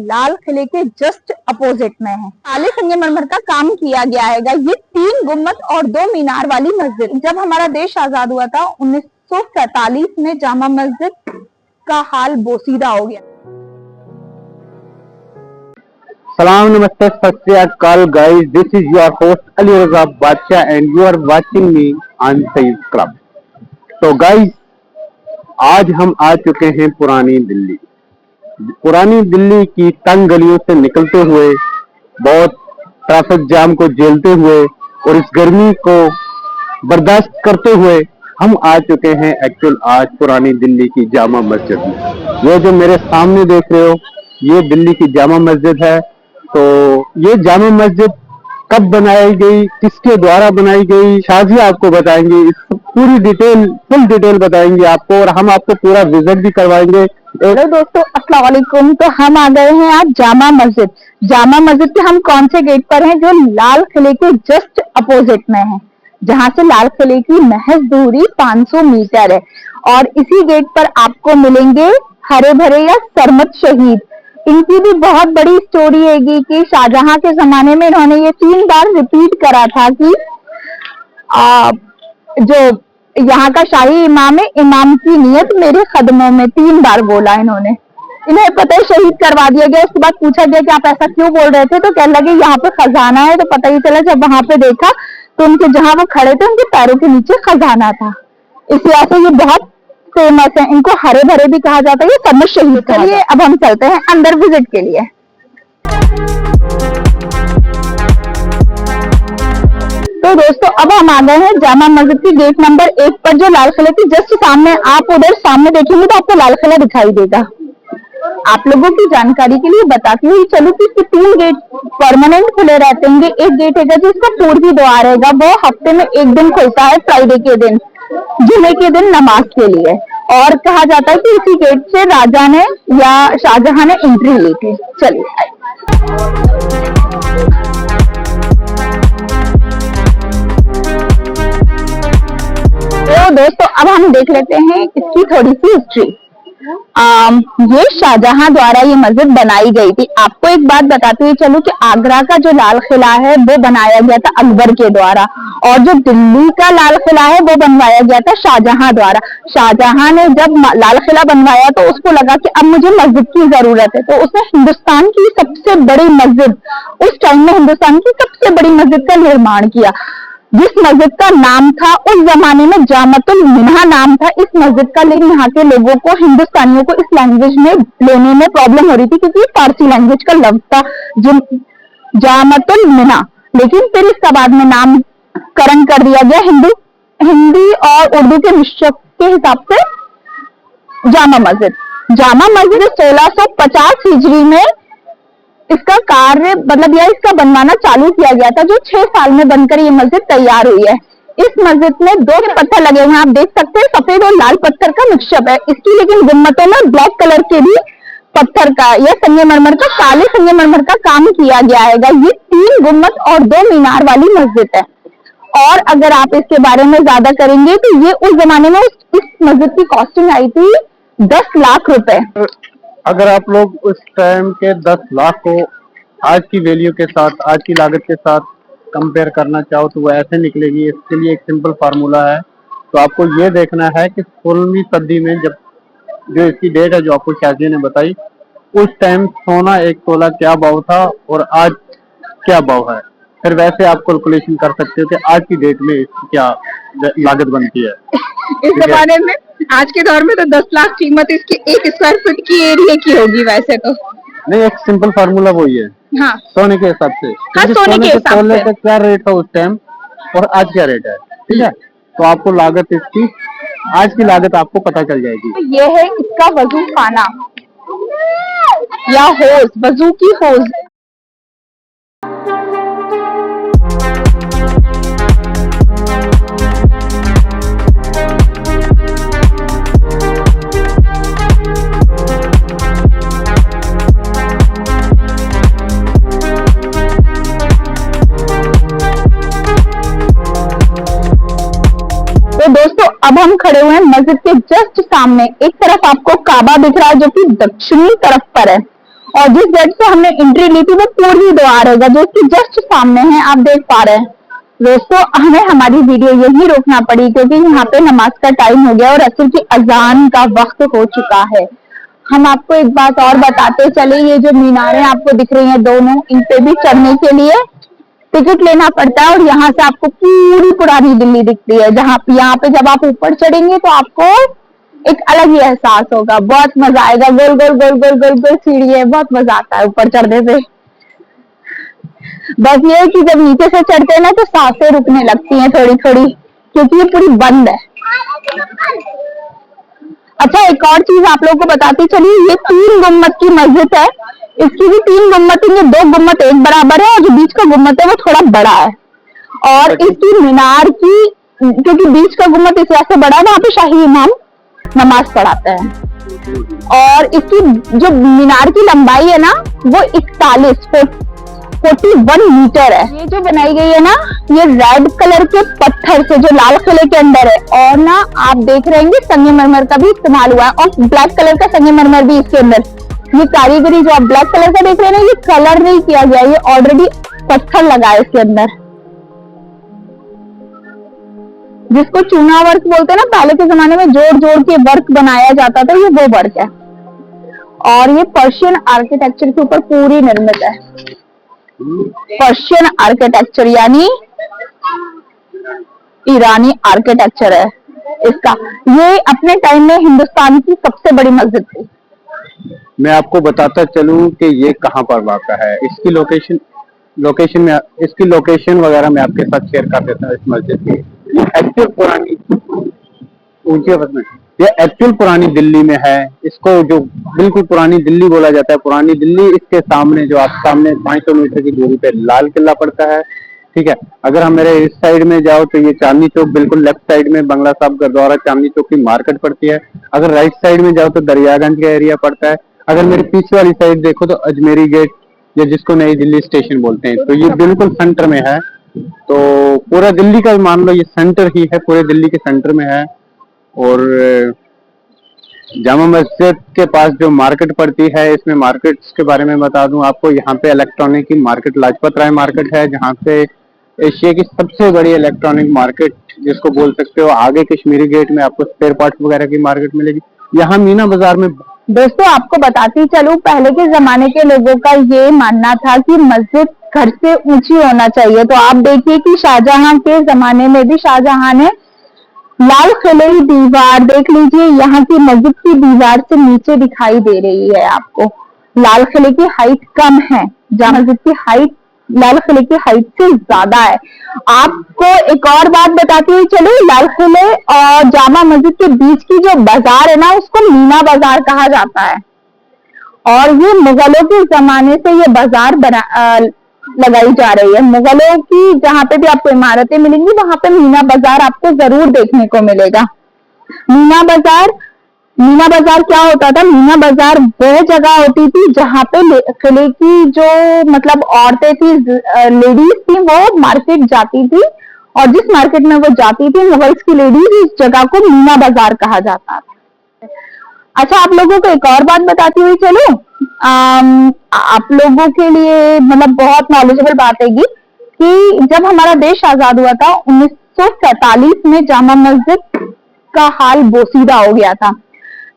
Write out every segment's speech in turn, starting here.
लाल किले के just opposite में है। काले संगमरमर का काम किया गया है। ये 3 गुम्बद और 2 मीनार वाली मस्जिद। जब हमारा देश आजाद हुआ था 1947 में, जामा मस्जिद का हाल बोसीदा हो गया। सलाम, नमस्ते, सत श्री अकाल guys, this is your host Ali Raza Badshah and you are watching me on Saeed club. तो गाइस, आज हम आ चुके हैं पुरानी दिल्ली। पुरानी दिल्ली की तंग गलियों से निकलते हुए, बहुत ट्रैफिक जाम को झेलते हुए और इस गर्मी को बर्दाश्त करते हुए हम आ चुके हैं एक्चुअल आज पुरानी दिल्ली की जामा मस्जिद में। ये जो मेरे सामने देख रहे हो, ये दिल्ली की जामा मस्जिद है। तो ये जामा मस्जिद कब बनाई गई, किसके द्वारा बनाई गई, शाजी आपको बताएंगे। इस पूरी डिटेल, फुल डिटेल बताएंगे आपको और हम आपको पूरा विजिट भी करवाएंगे। हेलो दोस्तों, अस्सलाम वालेकुम। तो हम आ गए हैं आज जामा मस्जिद। जामा मस्जिद के हम कौन से गेट पर हैं? जो लाल किले के जस्ट अपोजिट में है, जहां से लाल किले की महज दूरी 500 मीटर है। और इसी गेट पर आपको मिलेंगे हरे भरे या सरमत शहीद। इनकी भी बहुत बड़ी स्टोरी हैगी कि शाहजहां के जमाने में इन्होंने ये 3 बार रिपीट करा था कि जो यहाँ का शाही इमाम है, इमाम की नियत मेरे कदमों में, 3 बार बोला इन्होंने। इन्हें पता है शहीद करवा दिया गया। उसके बाद पूछा गया कि आप ऐसा क्यों बोल रहे थे, तो कहने लगे यहाँ पे खजाना है। तो पता ही चला जब वहां पे देखा तो उनके, जहां वो खड़े थे, उनके पैरों के नीचे खजाना था। इस वजह से ये बहुत फेमस है। इनको हरे भरे भी कहा जाता है, ये सब शहीद। चलिए अब हम चलते हैं अंदर विजिट के लिए। तो दोस्तों, अब हम आ गए हैं जामा मस्जिद की गेट नंबर 1 पर, जो लाल किले के जस्ट सामने। आप उधर सामने देखेंगे तो आपको लाल किला दिखाई देगा। आप लोगों की जानकारी के लिए बताती हूँ चलो कि इसके 3 गेट परमानेंट खुले रहते हैं। एक गेट है जिसका पूर्वी द्वार है, वो हफ्ते में 1 दिन खुलता है, फ्राइडे के दिन, जुमे के दिन नमाज के लिए। और कहा जाता है कि इसी गेट से राजा ने या शाहजहां ने एंट्री ली थी। चलिए तो दोस्तों, अब हम देख लेते हैं इसकी थोड़ी सी हिस्ट्री। ये शाहजहां द्वारा ये मस्जिद बनाई गई थी। आपको एक बात बताती हुई चलूं कि आगरा का जो लाल किला है वो बनाया गया था अकबर के द्वारा, और जो दिल्ली का लाल किला है वो बनवाया गया था शाहजहां द्वारा। शाहजहां ने जब लाल किला बनवाया तो उसको लगा कि अब मुझे मस्जिद की जरूरत है, तो उसने हिंदुस्तान की सबसे बड़ी मस्जिद, उस टाइम में हिंदुस्तान की सबसे बड़ी मस्जिद का निर्माण किया, जिस मस्जिद का नाम था उस जमाने में जामतुल मिन्हा नाम था इस मस्जिद का। लेकिन यहाँ के लोगों को, हिंदुस्तानियों को इस लैंग्वेज में लेने में प्रॉब्लम हो रही थी, क्योंकि फारसी लैंग्वेज का लफ्ज था जामतुल मिन्हा। लेकिन फिर इसका बाद में नामकरण कर दिया गया हिंदी और उर्दू के मिश्रण के हिसाब से जामा मस्जिद। जामा मस्जिद 1650 हिजरी में इसका कार्य, मतलब यह इसका बनवाना चालू किया गया था, जो 6 साल में बनकर ये मस्जिद तैयार हुई है। इस मस्जिद में 2 पत्थर लगे हुए हैं, आप देख सकते हैं, सफेद और लाल पत्थर का मिक्सचर है इसकी। लेकिन गुम्बदों में ब्लैक कलर के भी पत्थर का या संगमरमर का, काले संगमरमर का काम किया गया है। ये 3 गुम्बद और 2 मीनार वाली मस्जिद है। और अगर आप इसके बारे में ज्यादा करेंगे तो ये उस जमाने में इस मस्जिद की कॉस्टिंग आई थी 10 लाख रुपए। अगर आप लोग उस टाइम के 10 लाख को आज की वैल्यू के साथ, आज की लागत के साथ कंपेयर करना चाहो तो वो ऐसे निकलेगी। इसके लिए एक सिंपल फार्मूला है। तो आपको ये देखना है कि 16वीं सदी में जब, जो इसकी डेट है जो आपको शाजी ने बताई, उस टाइम सोना 1 तोला क्या भाव था और आज क्या भाव है। फिर वैसे आप कैलकुलेशन कर सकते हो कि आज की डेट में इसकी क्या लागत बनती है। इस जमाने में, आज के दौर में तो 10 लाख कीमत इसकी 1 स्क्वायर फीट की एरिया की होगी वैसे तो। नहीं, एक सिंपल फार्मूला वही है। हाँ, सोने के हिसाब से। हाँ, सोने के तोले का क्या रेट था उस टाइम और आज क्या रेट है, ठीक है। तो आपको लागत इसकी, आज की लागत आपको पता चल जाएगी। तो ये है इसका वजू खाना या होज, वजू की होज। तो दोस्तों, अब हम खड़े हुए हैं मस्जिद के जस्ट सामने। एक तरफ आपको काबा दिख रहा है जो कि दक्षिणी तरफ पर है, और जिस गेट से हमने एंट्री ली थी वो पूर्वी द्वार होगा, जो कि जस्ट सामने है, आप देख पा रहे हैं। दोस्तों, हमें हमारी वीडियो यही रोकना पड़ी क्योंकि यहाँ पे नमाज का टाइम हो गया और असर की अजान का वक्त हो चुका है। हम आपको एक बात और बताते चले, ये जो मीनारें आपको दिख रही हैं दोनों, इन पे भी चढ़ने के लिए टिकट लेना पड़ता है। और यहाँ से आपको पूरी पुरानी दिल्ली दिखती है, जहाँ यहाँ पे जब आप ऊपर चढ़ेंगे तो आपको एक अलग ही एहसास होगा, बहुत मजा आएगा। गोल गोल गोल गोल गोल गोल सीढ़ी है, बहुत मजा आता है ऊपर चढ़ने से। बस ये है कि जब नीचे से चढ़ते हैं ना तो सांसें रुकने लगती हैं थोड़ी थोड़ी, क्योंकि ये पूरी बंद है। अच्छा, एक और चीज आप लोगों को बताती चलिए, ये 3 गुम्मत की मस्जिद है। इसकी भी 3 गुम्मत है, 2 गुम्मत एक बराबर है और जो बीच का गुम्मत है वो थोड़ा बड़ा है। और इसकी मीनार की, क्योंकि बीच का गुम्मत इस वजह से बड़ा है, वहां पे शाही इमाम नमाज पढ़ाते हैं। और इसकी जो मीनार की लंबाई है ना वो 41 मीटर है। ये जो बनाई गई है ना, ये रेड कलर के पत्थर से, जो लाल किले के अंदर है, और ना आप देख रहे हैं संगमरमर का भी इस्तेमाल हुआ है और ब्लैक कलर का संगमरमर भी इसके अंदर। ये कारीगरी जो आप ब्लैक कलर का देख रहे हैं ना, ये कलर नहीं किया गया, ये ऑलरेडी पत्थर लगा है इसके अंदर, जिसको चूना वर्क बोलते हैं ना। पहले के जमाने में जोड़ जोड़ के वर्क बनाया जाता था, ये वो वर्क है। और ये पर्शियन आर्किटेक्चर के ऊपर पूरी निर्मित है। पर्शियन आर्किटेक्चर यानी ईरानी आर्किटेक्चर है इसका। ये अपने टाइम में हिंदुस्तान की सबसे बड़ी मस्जिद थी। मैं आपको बताता चलूं कि ये कहाँ पर वाक़ा है। इसकी लोकेशन वगैरह मैं आपके साथ शेयर कर देता हूँ। इस मस्जिद की एक्चुअल पुरानी, ऊंची आवाज में, ये एक्चुअल पुरानी दिल्ली में है। इसको जो बिल्कुल पुरानी दिल्ली बोला जाता है, पुरानी दिल्ली। इसके सामने जो आप सामने 500 मीटर की दूरी पे लाल किला पड़ता है, ठीक है। अगर हम मेरे इस साइड में जाओ तो ये चांदनी चौक, बिल्कुल लेफ्ट साइड में बंगला साहब गुरुद्वारा चांदनी चौक की मार्केट पड़ती है। अगर राइट साइड में जाओ तो दरियागंज का एरिया पड़ता है। अगर मेरे पीछे वाली साइड देखो तो अजमेरी गेट, या जिसको नई दिल्ली स्टेशन बोलते हैं, तो ये बिल्कुल सेंटर में है। तो पूरा दिल्ली का मान लो ये सेंटर ही है, पूरे दिल्ली के सेंटर में है। और जामा मस्जिद के पास जो मार्केट पड़ती है, इसमें मार्केट्स के बारे में बता दूं आपको। यहाँ पे इलेक्ट्रॉनिक की मार्केट लाजपत राय मार्केट है, जहाँ पे एशिया की सबसे बड़ी इलेक्ट्रॉनिक मार्केट जिसको बोल सकते हो। आगे कश्मीरी गेट में आपको स्पेयर पार्ट्स वगैरह की मार्केट मिलेगी। यहाँ मीना बाजार में। दोस्तों, आपको बताती चलूं, पहले के जमाने के लोगों का ये मानना था कि मस्जिद घर से ऊंची होना चाहिए। तो आप देखिए कि शाहजहां के जमाने में भी शाहजहां ने लाल किले की दीवार, देख लीजिए यहाँ की मस्जिद की दीवार से नीचे दिखाई दे रही है आपको। लाल किले की हाइट कम है, जामा मस्जिद की हाइट लाल किले की हाइट से ज्यादा है। आपको एक और बात बताती हुई चलो, लाल किले और जामा मस्जिद के बीच की जो बाजार है ना, उसको मीना बाजार कहा जाता है। और ये मुगलों के जमाने से ये बाजार लगाई जा रही है। मुगलों की जहां पे भी आपको इमारतें मिलेंगी, वहां पे मीना बाजार आपको जरूर देखने को मिलेगा। मीना बाजार क्या होता था? मीना बाजार वो जगह होती थी जहां पे किले की जो मतलब औरतें थी, लेडीज थी, वो मार्केट जाती थी। और जिस मार्केट में वो जाती थी मुगल्स की लेडीज, उस जगह को मीना बाजार कहा जाता था। अच्छा, आप लोगों को एक और बात बताती हुई चलो, आप लोगों के लिए मतलब बहुत नॉलेजेबल बात है कि जब हमारा देश आजाद हुआ था 1947 में, जामा मस्जिद का हाल बोसीदा हो गया था।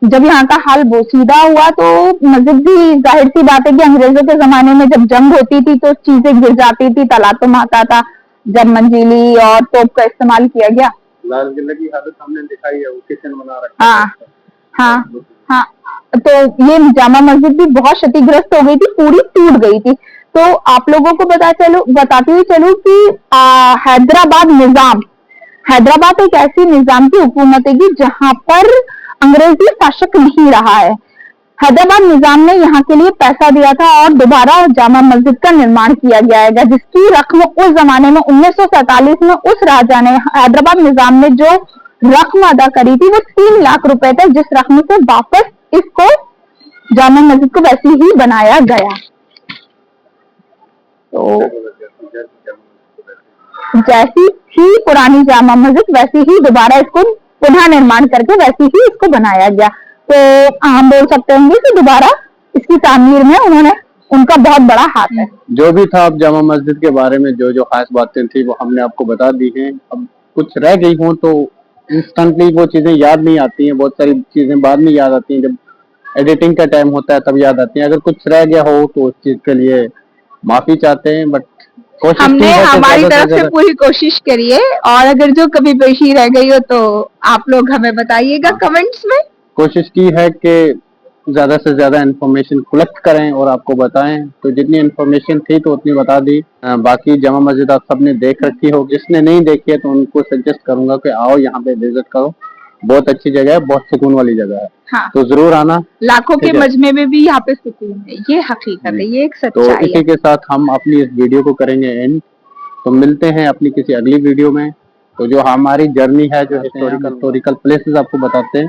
जब यहाँ का हाल बोसीदा हुआ तो मस्जिद भी, जाहिर सी बात है कि अंग्रेजों के जमाने में जब जंग होती थी तो चीजें गिर जाती थी, तलातुम आता था, जब मंजीली और तोप का इस्तेमाल किया गया। लाल किले की हालत हमने दिखाई है, वो किचन बना रखा है। हाँ, तो ये जामा मस्जिद भी बहुत क्षतिग्रस्त हो गई थी, पूरी टूट गई थी। तो आप लोगों को बताती हुई चलूं कि हैदराबाद एक ऐसी निजाम की हुकूमत है कि जहां पर अंग्रेजी शासक नहीं रहा है। हैदराबाद निजाम ने यहाँ के लिए पैसा दिया था और दोबारा जामा मस्जिद का निर्माण किया जाएगा, जिसकी रकम उस जमाने में 1947 में उस राजा ने, हैदराबाद निजाम ने जो रकम अदा करी थी वो 3 लाख रुपए था, जिस रकम से वापस इसको जामा मस्जिद को वैसे ही बनाया गया। तो जैसी थी पुरानी जामा मस्जिद वैसे ही दोबारा इसको पुनः निर्माण करके वैसे ही इसको बनाया गया। तो हम बोल सकते होंगे कि दोबारा इसकी तामीर में उनका बहुत बड़ा हाथ है। जो भी था अब जामा मस्जिद के बारे में जो जो खास बातें थी वो हमने आपको बता दी हैं। अब कुछ रह गई हों तो इंस्टेंटली वो चीजें याद नहीं आती हैं, बहुत सारी चीजें बाद में याद आती हैं, जब एडिटिंग का टाइम होता है तब याद आती हैं। अगर कुछ रह गया हो तो उस चीज के लिए माफी चाहते हैं, बट कोशिश हमने हमारी तरफ से पूरी कोशिश करी है, और अगर जो कभी पेशी रह गई हो तो आप लोग हमें बताइएगा कमेंट्स में। कोशिश की है कि ज्यादा से ज्यादा इन्फॉर्मेशन कलेक्ट करें और आपको बताएं, तो जितनी इन्फॉर्मेशन थी तो उतनी बता दी। बाकी जामा मस्जिद आप सबने देख रखी हो, जिसने नहीं देखी है तो उनको सजेस्ट करूंगा कि आओ यहाँ पे विजिट करो, बहुत अच्छी जगह है, बहुत सुकून वाली जगह है। हाँ। तो जरूर आना। लाखों के मजमे में भी यहाँ पे सुकून है, ये हकीकत है, ये एक तो सच्चाई इसी के साथ हम अपनी इस वीडियो को करेंगे एंड। तो मिलते हैं अपनी किसी अगली वीडियो में। तो जो हमारी जर्नी है, जो हिस्टोरिकल प्लेसेस आपको बताते हैं,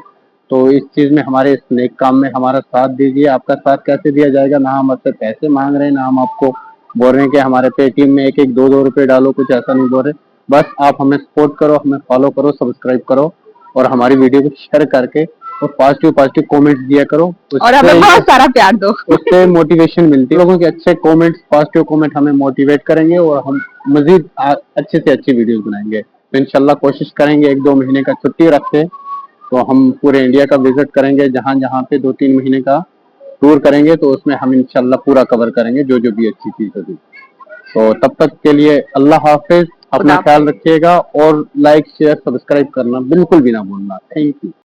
तो इस चीज में हमारे इस नेक काम में हमारा साथ दीजिए। आपका साथ कैसे दिया जाएगा, ना हम आपसे पैसे मांग रहे हैं, ना हम आपको बोल रहे हैं कि हमारे पेटीएम में 1-1, 2-2 रुपए डालो, कुछ ऐसा नहीं बोल रहे। बस आप हमें सपोर्ट करो, हमें फॉलो करो, सब्सक्राइब करो और हमारी वीडियो को शेयर करके और पॉजिटिव कमेंट्स दिया करो, और हमें बहुत सारा प्यार दो। उससे मोटिवेशन मिलती है। लोगों के अच्छे कमेंट्स, पॉजिटिव कमेंट हमें मोटिवेट करेंगे और हम मजीद अच्छे से अच्छी वीडियोस बनाएंगे। तो इंशाल्लाह कोशिश करेंगे 1-2 महीने का छुट्टी रखे तो हम पूरे इंडिया का विजिट करेंगे, जहां जहां पे 2-3 महीने का टूर करेंगे, तो उसमें हम इंशाल्लाह पूरा कवर करेंगे जो जो भी अच्छी चीज होगी। तो तब तक के लिए अल्लाह हाफिज, अपना ख्याल रखिएगा और लाइक शेयर सब्सक्राइब करना बिल्कुल भी ना भूलना। Thank you.